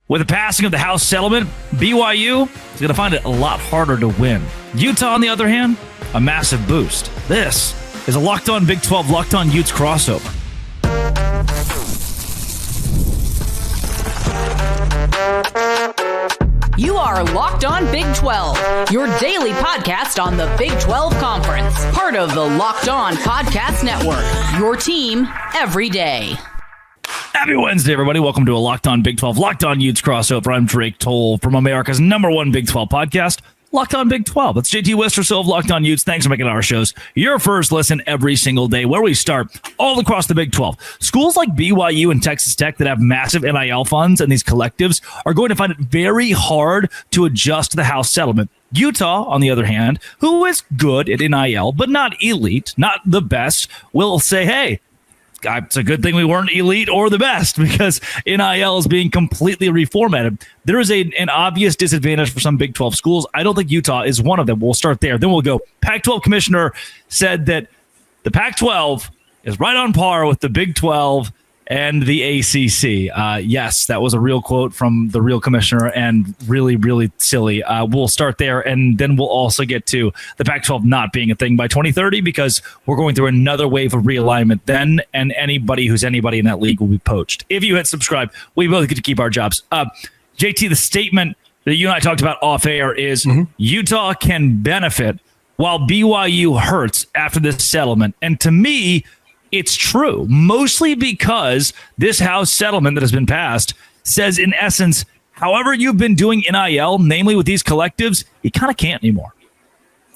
With the passing of the House settlement, BYU is going to find it a lot harder to win. Utah, on the other hand, a massive boost. This is a Locked On Big 12 Locked On Utes crossover. You are Locked On Big 12, your daily podcast on the Big 12 Conference. Part of the Locked On Podcast Network, your team every day. Happy Wednesday, everybody. Welcome to a Locked On Big 12 Locked On Utes crossover. I'm Drake Toll from America's #1 Big 12 podcast, Locked On Big 12. It's JT Wistrcill of Locked On Utes. Thanks for making our shows your first listen every single day, where we start all across the Big 12. Schools like BYU and Texas Tech that have massive NIL funds and these collectives are going to find it very hard to adjust to the House settlement. Utah, on the other hand, who is good at NIL, but not elite, not the best, will say, hey, it's a good thing we weren't elite or the best, because NIL is being completely reformatted. There is an obvious disadvantage for some Big 12 schools. I don't think Utah is one of them. We'll start there. Then we'll go. Pac-12 Commissioner said that the Pac-12 is right on par with the Big 12 and the ACC. Yes, that was a real quote from the real commissioner, and really, really silly. We'll start there, and then we'll also get to the Pac-12 not being a thing by 2030, because we're going through another wave of realignment then, and anybody who's anybody in that league will be poached. If you hit subscribe, we both get to keep our jobs. JT, the statement that you and I talked about off air is Utah can benefit while BYU hurts after this settlement. And to me, it's true, mostly because this House settlement that has been passed says, in essence, however you've been doing NIL, namely with these collectives, you kind of can't anymore.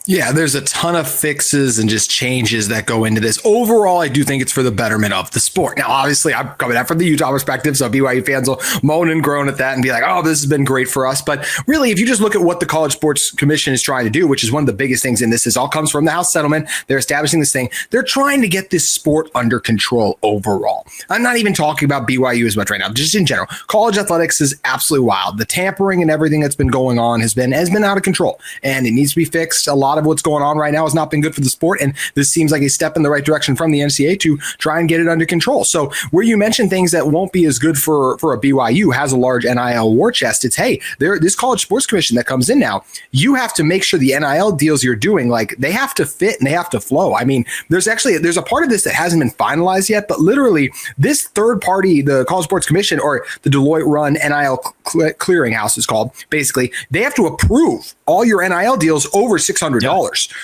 Yeah, there's a ton of fixes and just changes that go into this. Overall, I do think it's for the betterment of the sport. Now, obviously, I'm coming at from the Utah perspective, so BYU fans will moan and groan at that and be like, oh, this has been great for us. But really, if you just look at what the College Sports Commission is trying to do, which is one of the biggest things in this, is all comes from the House settlement. They're establishing this thing. They're trying to get this sport under control overall. I'm not even talking about BYU as much right now, just in general. College athletics is absolutely wild. The tampering and everything that's been going on has been out of control, and it needs to be fixed. A lot of what's going on right now has not been good for the sport, and this seems like a step in the right direction from the NCAA to try and get it under control. So where you mention things that won't be as good for a BYU has a large NIL war chest, it's, hey, this College Sports Commission that comes in now, you have to make sure the NIL deals you're doing, like, they have to fit and they have to flow. I mean, there's a part of this that hasn't been finalized yet, but literally this third party, the College Sports Commission, or the Deloitte run NIL clearinghouse is called, basically, they have to approve all your NIL deals over $600. Yep.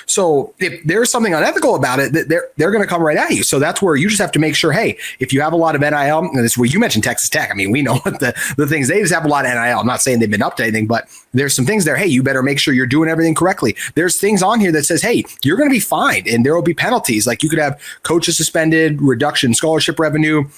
So if there's something unethical about it, they're going to come right at you. So that's where you just have to make sure, hey, if you have a lot of NIL, and this is where you mentioned Texas Tech. I mean, we know what the things, they just have a lot of NIL. I'm not saying they've been up to anything, but there's some things there. Hey, you better make sure you're doing everything correctly. There's things on here that says, hey, you're going to be fined, and there will be penalties. Like, you could have coaches suspended, reduction in scholarship revenue,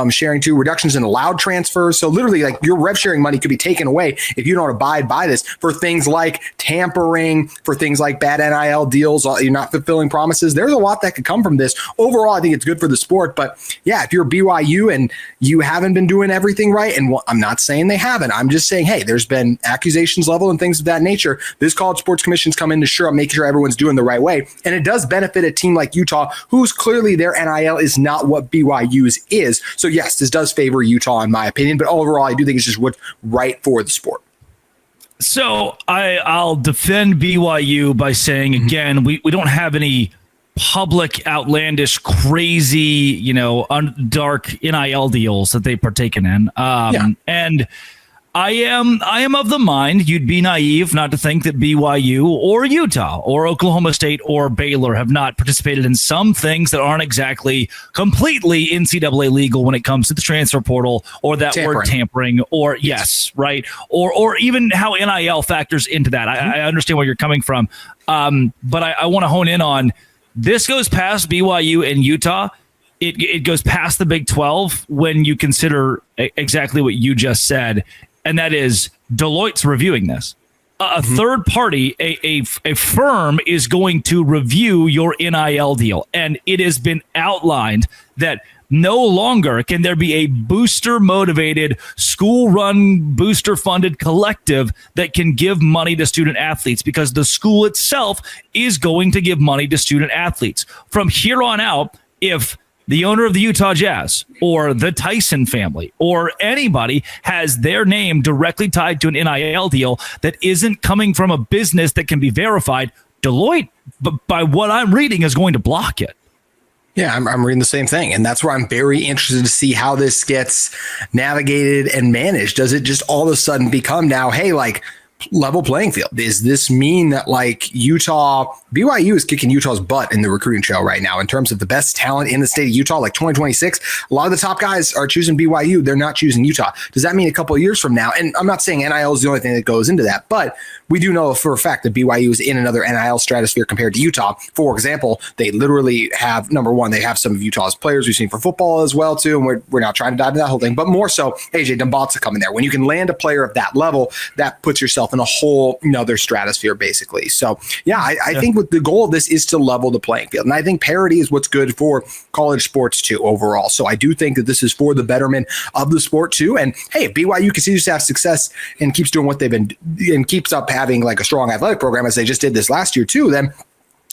sharing to reductions in allowed transfers. So literally, like, your rev sharing money could be taken away if you don't abide by this, for things like tampering, for things like bad NIL deals, you're not fulfilling promises. There's a lot that could come from this. Overall, I think it's good for the sport. But yeah, if you're BYU and you haven't been doing everything right, and I'm not saying they haven't, I'm just saying, hey, there's been accusations level and things of that nature. This College Sports Commission's come in to make sure everyone's doing the right way. And it does benefit a team like Utah, who's clearly their NIL is not what BYU's is. So yes, this does favor Utah in my opinion, but overall, I do think it's just what's right for the sport. So I'll defend BYU by saying, again, we don't have any public, outlandish, crazy, dark NIL deals that they've partaken in. And I am of the mind you'd be naive not to think that BYU or Utah or Oklahoma State or Baylor have not participated in some things that aren't exactly completely NCAA legal when it comes to the transfer portal, or that word tampering, or yes, right, or even how NIL factors into that. I understand where you're coming from, but I want to hone in on this. Goes past BYU and Utah. It goes past the Big 12 when you consider exactly what you just said. And that is, Deloitte's reviewing this. A third party, a firm, is going to review your NIL deal. And it has been outlined that no longer can there be a booster-motivated, school-run, booster-funded collective that can give money to student athletes, because the school itself is going to give money to student athletes. From here on out, if the owner of the Utah Jazz or the Tyson family or anybody has their name directly tied to an NIL deal that isn't coming from a business that can be verified, Deloitte, by what I'm reading, is going to block it. Yeah, I'm reading the same thing. And that's where I'm very interested to see how this gets navigated and managed. Does it just all of a sudden become now, hey, like, level playing field? Does this mean that like BYU is kicking Utah's butt in the recruiting trail right now in terms of the best talent in the state of Utah, like 2026? A lot of the top guys are choosing BYU. They're not choosing Utah. Does that mean a couple of years from now? And I'm not saying NIL is the only thing that goes into that, but we do know for a fact that BYU is in another NIL stratosphere compared to Utah. For example, they literally have, number one, they have some of Utah's players we've seen for football as well, too. And we're not trying to dive into that whole thing, but more so AJ Dumbatza coming there. When you can land a player of that level, that puts yourself in a whole another stratosphere, basically. So, yeah, I think what the goal of this is to level the playing field. And I think parity is what's good for college sports, too, overall. So I do think that this is for the betterment of the sport, too. And, hey, if BYU continues to have success and keeps doing what they've been and keeps up having like a strong athletic program as they just did this last year, too, then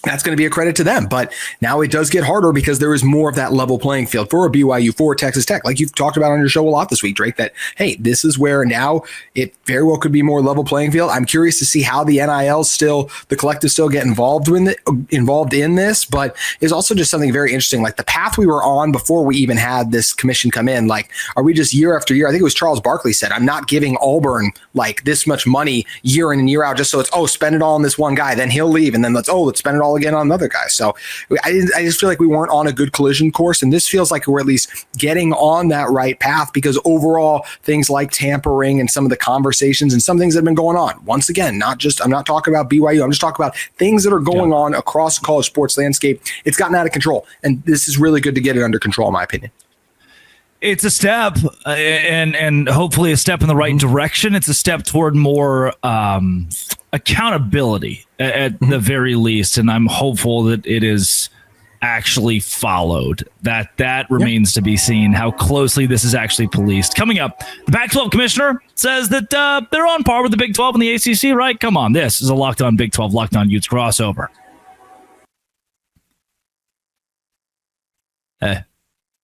that's going to be a credit to them. But now it does get harder because there is more of that level playing field for a BYU, for Texas Tech, like you've talked about on your show a lot this week, Drake, that, hey, this is where now it very well could be more level playing field. I'm curious to see how the NIL still, the collective still get involved in this, but it's also just something very interesting. Like the path we were on before we even had this commission come in, like, are we just year after year? I think it was Charles Barkley said, I'm not giving Auburn like this much money year in and year out just so it's, spend it all on this one guy, then he'll leave, and then let's spend it all again on another guy. So I just feel like we weren't on a good collision course, and this feels like we're at least getting on that right path, because overall things like tampering and some of the conversations and some things that have been going on, once again, I'm not talking about BYU, I'm just talking about things that are going on across the college sports landscape. It's gotten out of control, and this is really good to get it under control, in my opinion. It's a step, and hopefully a step in the right direction. It's a step toward more accountability at the very least, and I'm hopeful that it is actually followed. That remains to be seen, how closely this is actually policed. Coming up, the Pac-12 commissioner says that they're on par with the Big 12 and the ACC, right? Come on, this is a Locked On Big 12, Locked On Utes crossover.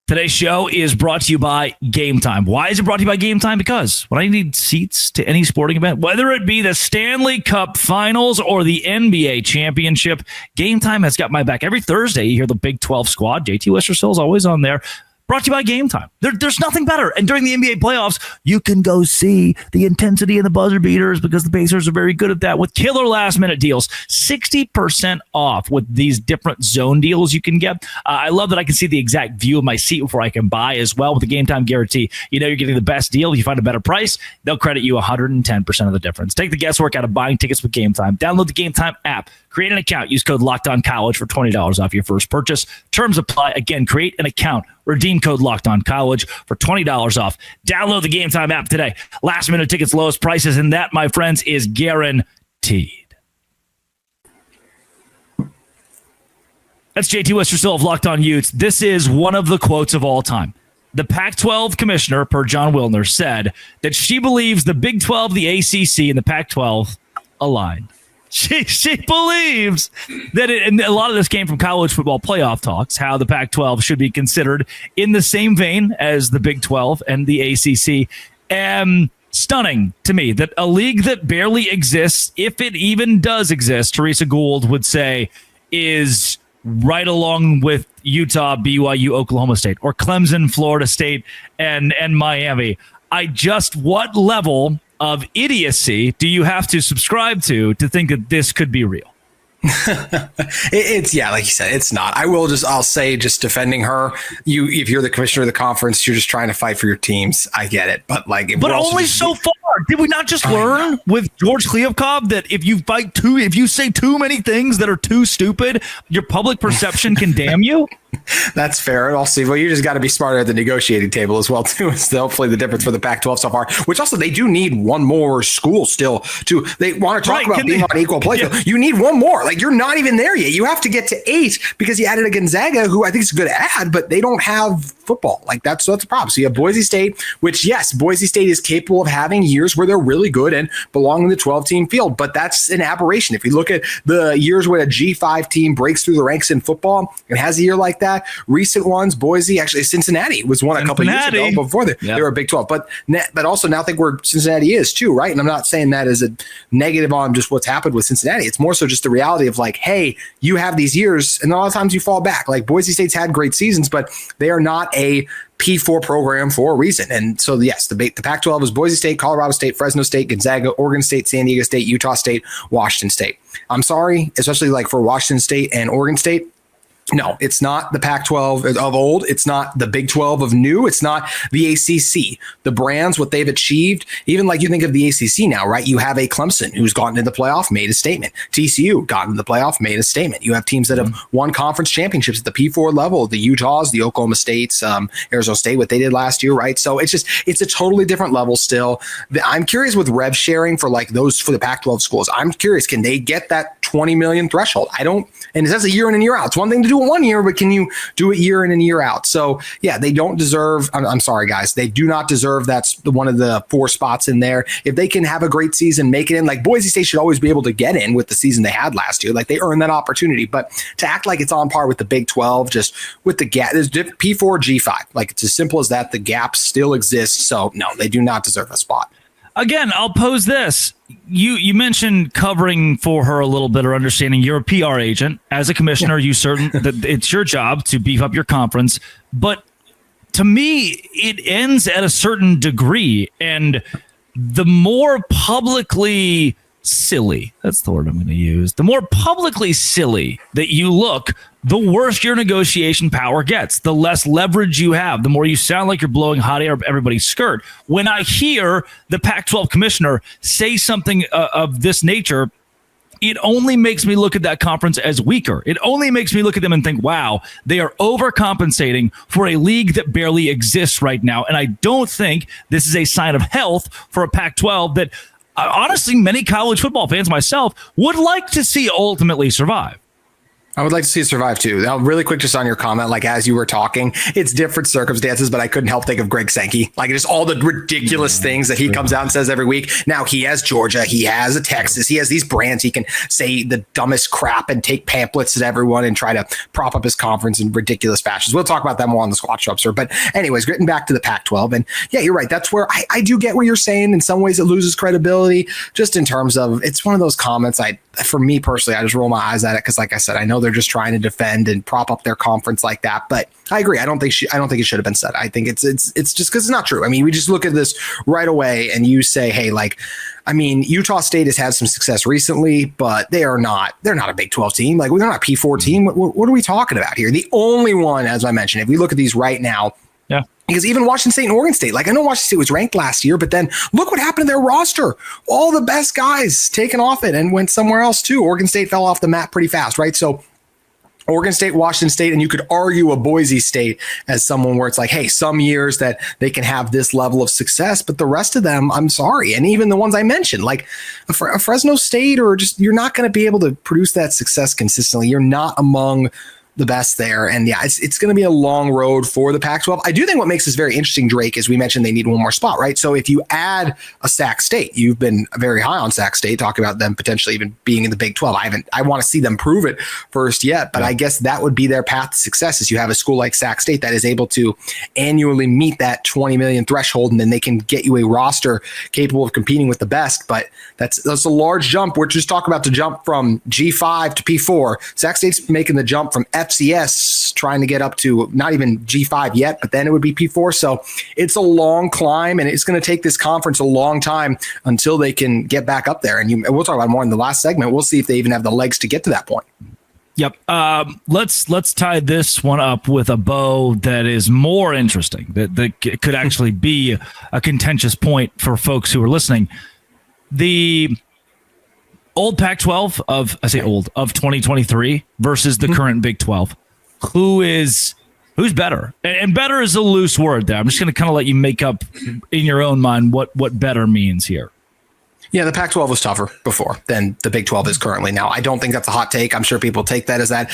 Today's show is brought to you by Game Time. Why is it brought to you by Game Time? Because when I need seats to any sporting event, whether it be the Stanley Cup Finals or the NBA Championship, Game Time has got my back. Every Thursday, you hear the Big 12 squad. JT Wistrcill is always on there. Brought to you by Game Time. There's nothing better. And during the NBA playoffs, you can go see the intensity and the buzzer beaters, because the Pacers are very good at that, with killer last-minute deals. 60% off with these different zone deals you can get. I love that I can see the exact view of my seat before I can buy as well with the Game Time guarantee. You know you're getting the best deal. If you find a better price, they'll credit you 110% of the difference. Take the guesswork out of buying tickets with Game Time. Download the Game Time app. Create an account. Use code LOCKEDONCollege for $20 off your first purchase. Terms apply. Again, create an account. Redeem code LOCKEDONCollege for $20 off. Download the Game Time app today. Last minute tickets, lowest prices, and that, my friends, is guaranteed. That's JT Wistrcill of Locked On Utes. This is one of the quotes of all time. The Pac-12 commissioner, per John Wilner, said that she believes the Big 12, the ACC, and the Pac-12 align. She believes that and a lot of this came from college football playoff talks, how the Pac-12 should be considered in the same vein as the Big 12 and the ACC. Stunning to me that a league that barely exists, if it even does exist, Teresa Gould would say, is right along with Utah, BYU, Oklahoma State, or Clemson, Florida State, and Miami. What level of idiocy do you have to subscribe to think that this could be real? It's like you said, it's not. I'll say, just defending her, if you're the commissioner of the conference, you're just trying to fight for your teams. I get it, but only so far. Did we not just learn with George Kliavkov that if you say too many things that are too stupid, your public perception can damn you? That's fair. I'll see. Well, you just got to be smarter at the negotiating table as well, too. It's hopefully the difference for the Pac-12 so far, which also they do need one more school still to. They want to talk about being on equal play. Yeah. You need one more. Like, you're not even there yet. You have to get to 8 because you added a Gonzaga, who I think is a good add, but they don't have football. Like, that's a problem. So you have Boise State, which, yes, Boise State is capable of having years years where they're really good and belong in the 12-team field. But that's an aberration. If you look at the years where a G5 team breaks through the ranks in football and has a year like that, recent ones, Boise, actually Cincinnati was one a couple years ago before they were a Big 12. But also now think where Cincinnati is too, right? And I'm not saying that as a negative on just what's happened with Cincinnati. It's more so just the reality of like, hey, you have these years and a lot of times you fall back. Like Boise State's had great seasons, but they are not a P4 program for a reason. And so, yes, the Pac-12 is Boise State, Colorado State, Fresno State, Gonzaga, Oregon State, San Diego State, Utah State, Washington State. I'm sorry, especially like for Washington State and Oregon State. No, it's not the Pac-12 of old. It's not the Big 12 of new. It's not the ACC. The brands, what they've achieved, even like you think of the ACC now, right? You have a Clemson who's gotten into the playoff, made a statement. TCU got into the playoff, made a statement. You have teams that have won conference championships at the P4 level, the Utahs, the Oklahoma States, Arizona State, what they did last year, right? So it's a totally different level still. I'm curious with rev sharing for like those for the Pac-12 schools. I'm curious, can they get that 20 million threshold? And that's a year in and year out. It's one thing to do it 1 year, but can you do it year in and year out? So yeah, they don't deserve, I'm sorry guys, they do not deserve that's one of the 4 spots in there. If they can have a great season, make it in, like Boise State should always be able to get in with the season they had last year. Like they earned that opportunity, but to act like it's on par with the Big 12, just with the gap, there's P4, G5, like it's as simple as that. The gap still exists. So no, they do not deserve a spot. Again, I'll pose this. You mentioned covering for her a little bit or understanding. You're a PR agent. As a commissioner, it's your job to beef up your conference. But to me, it ends at a certain degree. And the more publicly silly, that's the word I'm going to use, the more publicly silly that you look, the worse your negotiation power gets. The less leverage you have, the more you sound like you're blowing hot air up everybody's skirt. When I hear the Pac-12 commissioner say something of this nature, it only makes me look at that conference as weaker. It only makes me look at them and think, wow, they are overcompensating for a league that barely exists right now. And I don't think this is a sign of health for a Pac-12 that honestly, many college football fans, myself, would like to see ultimately survive. I would like to see it survive too. Now, really quick, just on your comment, like as you were talking, it's different circumstances, but I couldn't help think of Greg Sankey. Like just all the ridiculous things that he comes out and says every week. Now he has Georgia, he has a Texas, he has these brands. He can say the dumbest crap and take pamphlets at everyone and try to prop up his conference in ridiculous fashions. We'll talk about that more on the squat shop, sir. But anyways, getting back to the Pac-12, and yeah, you're right. That's where I do get what you're saying. In some ways, it loses credibility, just in terms of it's one of those comments. For me personally, I just roll my eyes at it because, like I said, I know they're just trying to defend and prop up their conference like that. But I agree. I don't think it should have been said. I think it's just because it's not true. I mean, we just look at this right away and you say, hey, like, I mean, Utah State has had some success recently, but they're not a Big 12 team. Like, they're not a P4 team. What are we talking about here? The only one, as I mentioned, if we look at these right now, yeah. Because even Washington State and Oregon State, like I know Washington State was ranked last year, but then look what happened to their roster. All the best guys taken off it and went somewhere else too. Oregon State fell off the map pretty fast, right? So Oregon State, Washington State, and you could argue a Boise State as someone where it's like, hey, some years that they can have this level of success, but the rest of them, I'm sorry. And even the ones I mentioned, like a Fresno State, or just you're not going to be able to produce that success consistently. You're not among the best there. And yeah, it's going to be a long road for the Pac-12. I do think what makes this very interesting, Drake, is we mentioned they need one more spot, right? So if you add a Sac State, you've been very high on Sac State, talking about them potentially even being in the Big 12. I want to see them prove it first yet, but I guess that would be their path to success is you have a school like Sac State that is able to annually meet that 20 million threshold, and then they can get you a roster capable of competing with the best. But that's a large jump. We're just talking about the jump from G5 to P4. Sac State's making the jump from FCS, trying to get up to not even G5 yet, but then it would be P4. So it's a long climb, and it's going to take this conference a long time until they can get back up there. And we'll talk about more in the last segment. We'll see if they even have the legs to get to that point. Yep. Let's tie this one up with a bow that is more interesting, that could actually be a contentious point for folks who are listening. The old Pac-12 of 2023 versus the current Big 12. Who's better? And better is a loose word there. I'm just going to kind of let you make up in your own mind what better means here. Yeah, the Pac-12 was tougher before than the Big 12 is currently now. I don't think that's a hot take. I'm sure people take that as that.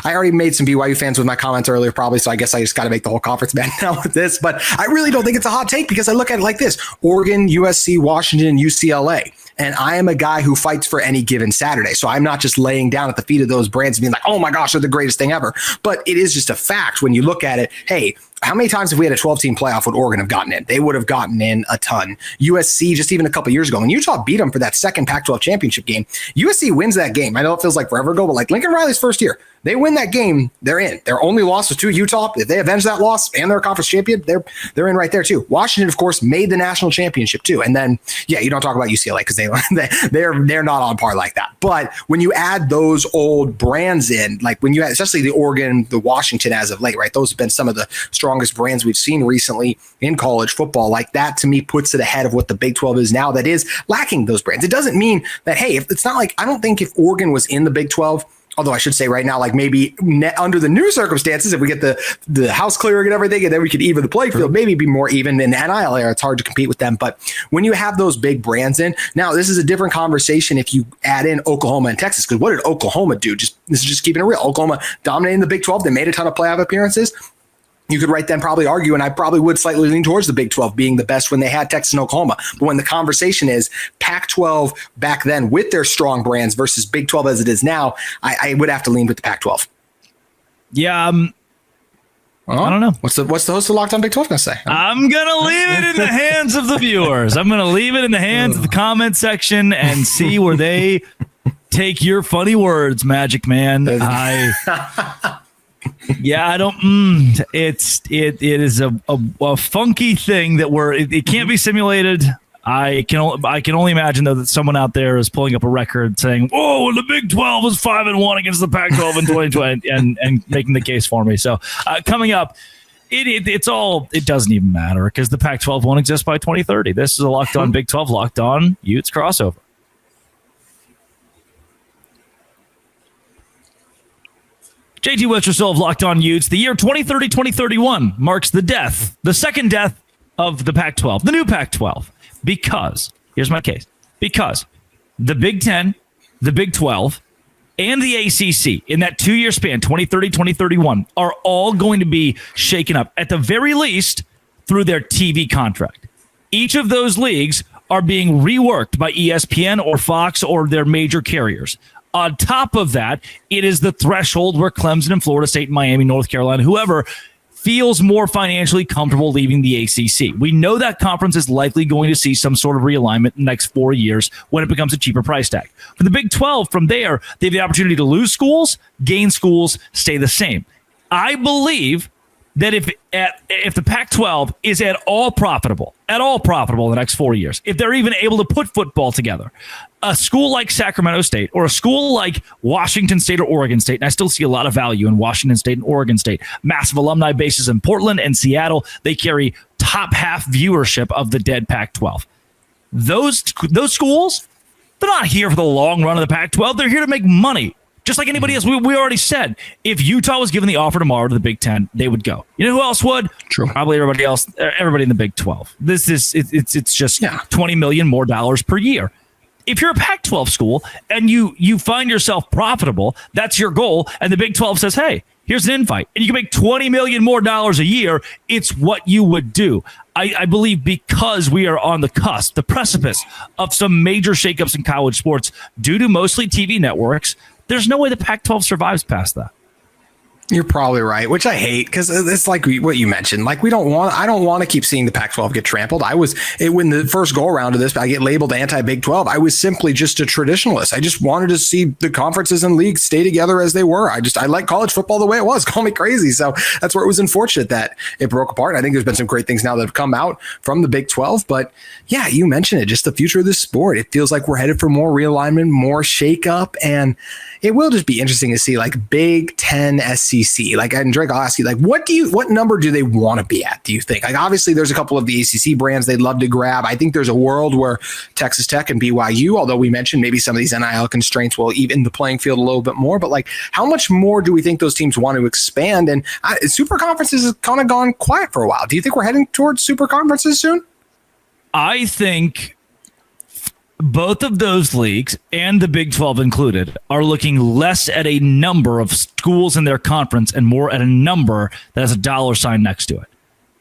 I already made some BYU fans with my comments earlier probably, so I guess I just got to make the whole conference mad now with this. But I really don't think it's a hot take because I look at it like this. Oregon, USC, Washington, UCLA. And I am a guy who fights for any given Saturday. So I'm not just laying down at the feet of those brands and being like, oh my gosh, they're the greatest thing ever. But it is just a fact when you look at it. Hey, how many times if we had a 12-team playoff would Oregon have gotten in? They would have gotten in a ton. USC, just even a couple years ago, when Utah beat them for that second Pac-12 championship game, USC wins that game. I know it feels like forever ago, but like Lincoln Riley's first year, they win that game, they're in. Their only loss was to Utah. If they avenge that loss and they're a conference champion, they're in right there too. Washington, of course, made the national championship too. And then, yeah, you don't talk about UCLA because they're not on par like that. But when you add those old brands in, like when you add, especially the Oregon, the Washington as of late, right? Those have been some of the strongest brands we've seen recently in college football. Like that to me puts it ahead of what the Big 12 is now that is lacking those brands. It doesn't mean that, hey, if it's not like, I don't think if Oregon was in the Big 12, although I should say right now, like maybe under the new circumstances, if we get the house clearing and everything, and then we could even the playing field, maybe be more even in the NIL era. It's hard to compete with them. But when you have those big brands in, now this is a different conversation if you add in Oklahoma and Texas, because what did Oklahoma do? This is just keeping it real. Oklahoma dominating the Big 12. They made a ton of playoff appearances. You could right then probably argue, and I probably would slightly lean towards the Big 12 being the best when they had Texas and Oklahoma. But when the conversation is Pac-12 back then with their strong brands versus Big 12 as it is now, I would have to lean with the Pac-12. Yeah, I don't know. What's the host of Locked On Big 12 going to say? I'm going to leave it in the hands of the viewers. I'm going to leave it in the hands of the comment section and see where they take your funny words, Magic Man. Yeah, I don't. It is a funky thing that it can't be simulated. I can only imagine though that someone out there is pulling up a record saying, "Oh, the Big 12 was 5-1 against the Pac-12 in 2020," and making the case for me. So coming up, it doesn't even matter because the Pac-12 won't exist by 2030. This is a Locked On Big 12, Locked On Utes crossover. JT Wistrcill of Locked On Utes. The year 2030-2031 marks the second death of the Pac-12, the new Pac-12. Because, here's my case, because the Big 10, the Big 12, and the ACC in that 2-year span, 2030-2031, are all going to be shaken up, at the very least, through their TV contract. Each of those leagues are being reworked by ESPN or Fox or their major carriers. On top of that, it is the threshold where Clemson and Florida State, Miami, North Carolina, whoever feels more financially comfortable leaving the ACC. We know that conference is likely going to see some sort of realignment in the next 4 years when it becomes a cheaper price tag. For the Big 12, from there, they have the opportunity to lose schools, gain schools, stay the same. I believe that if the Pac-12 is at all profitable in the next 4 years, if they're even able to put football together, a school like Sacramento State or a school like Washington State or Oregon State, and I still see a lot of value in Washington State and Oregon State, massive alumni bases in Portland and Seattle, they carry top half viewership of the dead Pac-12. Those schools, they're not here for the long run of the Pac-12. They're here to make money. Just like anybody else, we already said, if Utah was given the offer tomorrow to the Big 10, they would go. You know who else would? True. Probably everybody else, everybody in the Big 12. It's just $20 million more per year. If you're a Pac-12 school and you find yourself profitable, that's your goal, and the Big 12 says, hey, here's an invite, and you can make $20 million more a year, it's what you would do. I believe because we are on the cusp, the precipice of some major shakeups in college sports due to mostly TV networks, there's no way the Pac-12 survives past that. You're probably right, which I hate because it's like what you mentioned. Like I don't want to keep seeing the Pac-12 get trampled. When the first go around of this, I get labeled anti-Big 12. I was simply just a traditionalist. I just wanted to see the conferences and leagues stay together as they were. I like college football the way it was. Call me crazy. So that's where it was unfortunate that it broke apart. I think there's been some great things now that have come out from the Big 12. But yeah, you mentioned it, just the future of this sport. It feels like we're headed for more realignment, more shakeup, and it will just be interesting to see like Big 10 SEC. Like, and Drake, I'll ask you, like, what number do they want to be at? Do you think? Like, obviously, there's a couple of the ACC brands they'd love to grab. I think there's a world where Texas Tech and BYU, although we mentioned maybe some of these NIL constraints will even the playing field a little bit more. But like, how much more do we think those teams want to expand? And super conferences has kind of gone quiet for a while. Do you think we're heading towards super conferences soon? I think both of those leagues and the Big 12 included are looking less at a number of schools in their conference and more at a number that has a dollar sign next to it.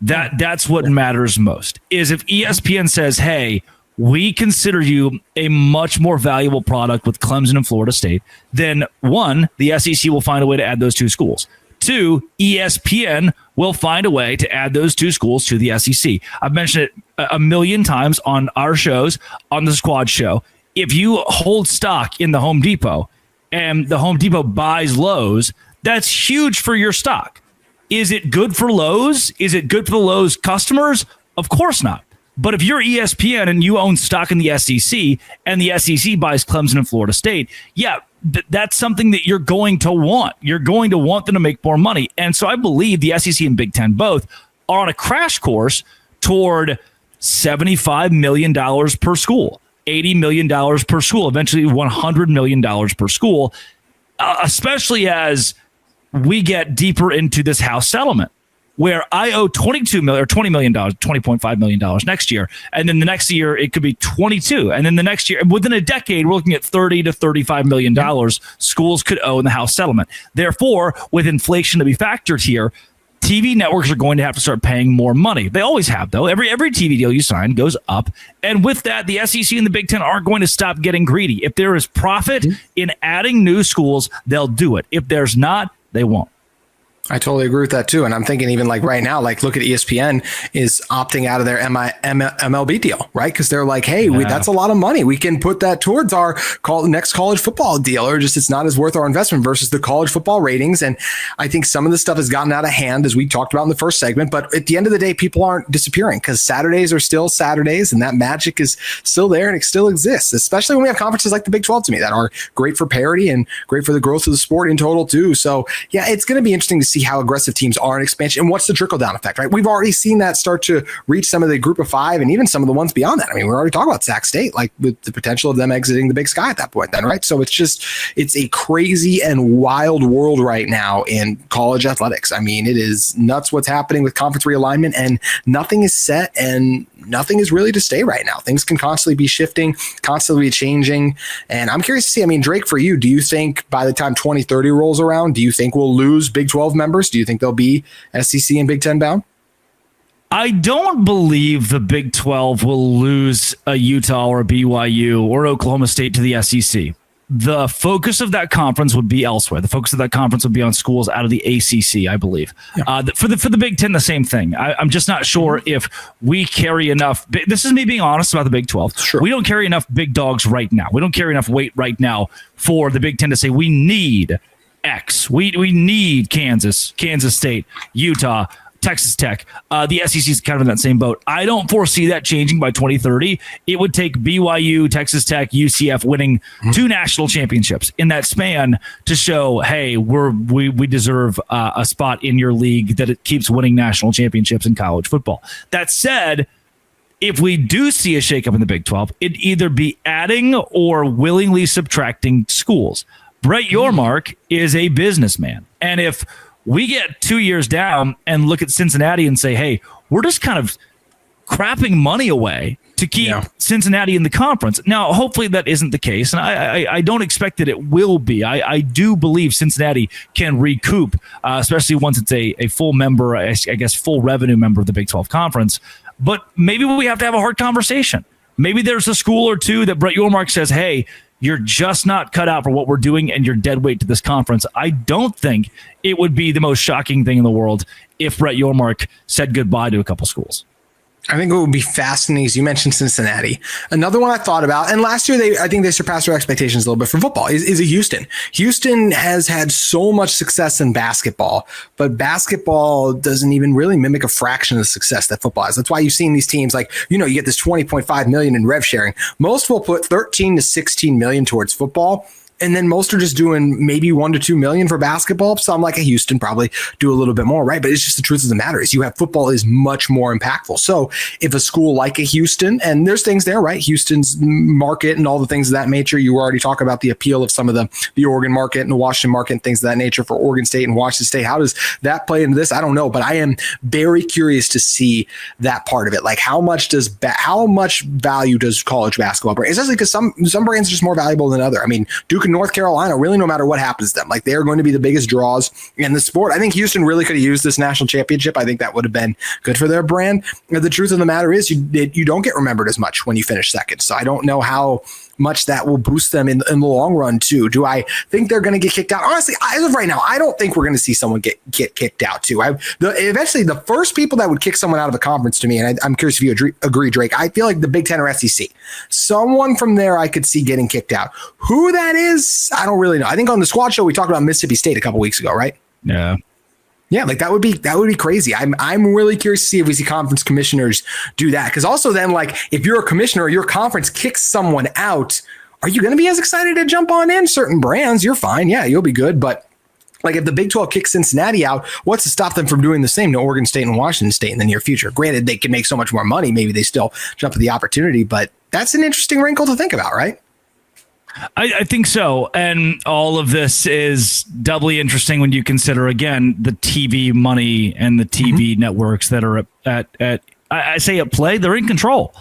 That's what matters most. Is if ESPN says, hey, we consider you a much more valuable product with Clemson and Florida State, then one, the SEC will find a way to add those two schools. Two, ESPN will find a way to add those two schools to the SEC. I've mentioned it a million times on our shows, on the Squad Show. If you hold stock in the Home Depot and the Home Depot buys Lowe's, that's huge for your stock. Is it good for Lowe's? Is it good for the Lowe's customers? Of course not. But if you're ESPN and you own stock in the SEC and the SEC buys Clemson and Florida State, yeah, that's something that you're going to want. You're going to want them to make more money. And so I believe the SEC and Big Ten both are on a crash course toward $75 million per school, $80 million per school, eventually $100 million per school, especially as we get deeper into this House settlement, where I owe $22 million or $20 million, $20.5 million next year. And then the next year, it could be 22. And then the next year, within a decade, we're looking at $30 to $35 million schools could owe in the House settlement. Therefore, with inflation to be factored here, TV networks are going to have to start paying more money. They always have, though. Every TV deal you sign goes up. And with that, the SEC and the Big Ten aren't going to stop getting greedy. If there is profit in adding new schools, they'll do it. If there's not, they won't. I totally agree with that too. And I'm thinking even like right now, like look at ESPN is opting out of their MLB deal, right? Because they're like, hey, that's a lot of money. We can put that towards our next college football deal, or just it's not as worth our investment versus the college football ratings. And I think some of this stuff has gotten out of hand, as we talked about in the first segment. But at the end of the day, people aren't disappearing because Saturdays are still Saturdays, and that magic is still there and it still exists, especially when we have conferences like the Big 12 to me that are great for parity and great for the growth of the sport in total too. So yeah, it's going to be interesting to see how aggressive teams are in expansion and what's the trickle down effect, right? We've already seen that start to reach some of the group of five and even some of the ones beyond that. I mean, we're already talking about Sac State, like with the potential of them exiting the Big Sky at that point then, right? So it's a crazy and wild world right now in college athletics. I mean, it is nuts what's happening with conference realignment, and nothing is set and nothing is really to stay right now. Things can constantly be shifting, constantly changing. And I'm curious to see, I mean, Drake, for you, do you think by the time 2030 rolls around, do you think we'll lose Big 12 members? Do you think they'll be SEC and Big 10 bound? I don't believe the Big 12 will lose a Utah or a BYU or Oklahoma State to the SEC. The focus of that conference would be elsewhere. The focus of that conference would be on schools out of the ACC, I believe. Yeah. For the Big Ten, the same thing. I'm just not sure if we carry enough. This is me being honest about the Big 12. Sure. We don't carry enough big dogs right now. We don't carry enough weight right now for the Big Ten to say we need X. We need Kansas State, Utah, Texas Tech. The SEC is kind of in that same boat. I don't foresee that changing by 2030. It would take BYU, Texas Tech, UCF winning two national championships in that span to show, hey, we deserve a spot in your league that it keeps winning national championships in college football. That said, if we do see a shakeup in the Big 12, it'd either be adding or willingly subtracting schools. Brett Yormark is a businessman. And if we get 2 years down and look at Cincinnati and say, hey, we're just kind of crapping money away to keep Cincinnati in the conference. Now, hopefully that isn't the case, and I don't expect that it will be. I do believe Cincinnati can recoup, especially once it's a full member, I guess full revenue member of the Big 12 Conference. But maybe we have to have a hard conversation. Maybe there's a school or two that Brett Yormark says, hey, you're just not cut out for what we're doing, and you're dead weight to this conference. I don't think it would be the most shocking thing in the world if Brett Yormark said goodbye to a couple schools. I think it would be fascinating, as you mentioned, Cincinnati. Another one I thought about, and last year I think they surpassed their expectations a little bit for football, is Houston. Houston has had so much success in basketball, but basketball doesn't even really mimic a fraction of the success that football has. That's why you've seen these teams like, you get this $20.5 million in rev sharing. Most will put $13 to $16 million towards football. And then most are just doing maybe 1 to 2 million for basketball. Some like a Houston probably do a little bit more, right? But it's just the truth of the matter is you have football is much more impactful. So if a school like a Houston, and there's things there, right? Houston's market and all the things of that nature. You already talk about the appeal of some of the Oregon market and the Washington market and things of that nature for Oregon State and Washington State. How does that play into this? I don't know, but I am very curious to see that part of it. Like how much value does college basketball bring? Especially because some brands are just more valuable than other. I mean, Duke and North Carolina, really, no matter what happens to them, like they're going to be the biggest draws in the sport. I think Houston really could have used this national championship. I think that would have been good for their brand. And the truth of the matter is you don't get remembered as much when you finish second. So I don't know how much that will boost them in the long run too. Do I think they're going to get kicked out? Honestly, as of right now, I don't think we're going to see someone get kicked out too. Eventually, the first people that would kick someone out of a conference to me, and I'm curious if you agree, Drake, I feel like the Big Ten or SEC. Someone from there I could see getting kicked out. Who that is, I don't really know. I think on the squad show, we talked about Mississippi State a couple weeks ago, right? Yeah. Yeah, like that would be crazy. I'm really curious to see if we see conference commissioners do that. Because also then, like, if you're a commissioner, your conference kicks someone out, are you going to be as excited to jump on in? Certain brands, you're fine. Yeah, you'll be good. But like if the Big 12 kicks Cincinnati out, what's to stop them from doing the same to Oregon State and Washington State in the near future? Granted, they can make so much more money. Maybe they still jump at the opportunity. But that's an interesting wrinkle to think about, right? I think so. And all of this is doubly interesting when you consider, again, the TV money and the TV networks that are at play. They're in control.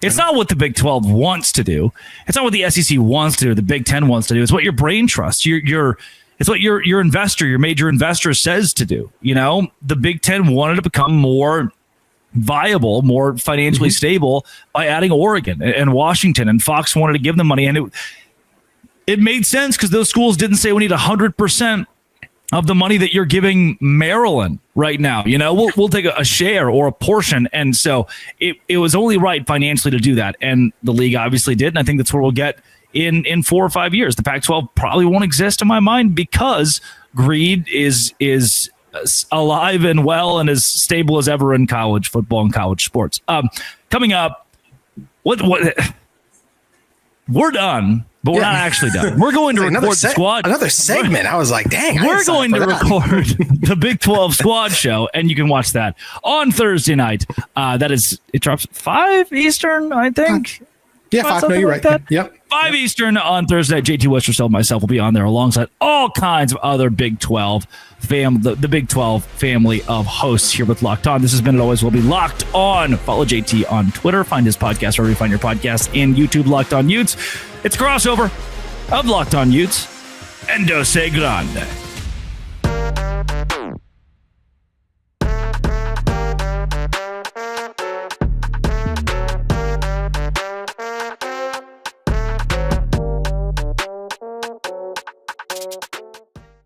It's not what the Big 12 wants to do. It's not what the SEC wants to do. The Big 10 wants to do. It's what your brain trusts. It's what your investor, your major investor says to do. You know, the Big 10 wanted to become more viable, more financially stable by adding Oregon and Washington, and Fox wanted to give them money. And it made sense because those schools didn't say we need 100% of the money that you're giving Maryland right now. You know, we'll take a share or a portion. And so it was only right financially to do that. And the league obviously did. And I think that's where we'll get in 4 or 5 years. The Pac-12 probably won't exist in my mind because greed is alive and well and as stable as ever in college football and college sports. Coming up, what we're done. But we're not actually done. We're going to record the squad. Another segment. I was like, dang. We're going to record the Big 12 squad show, and you can watch that on Thursday night. It drops at 5 Eastern, I think. Yeah, 5. No, you're right. Yep. 5 Eastern on Thursday. JT Wistrcill and myself will be on there alongside all kinds of other Big 12 the Big 12 family of hosts here with Locked On. This has been, it always will be, Locked On. Follow JT on Twitter. Find his podcast wherever you find your podcast, and YouTube, Locked On Utes. It's a crossover of Locked On Utes and Dose Grande.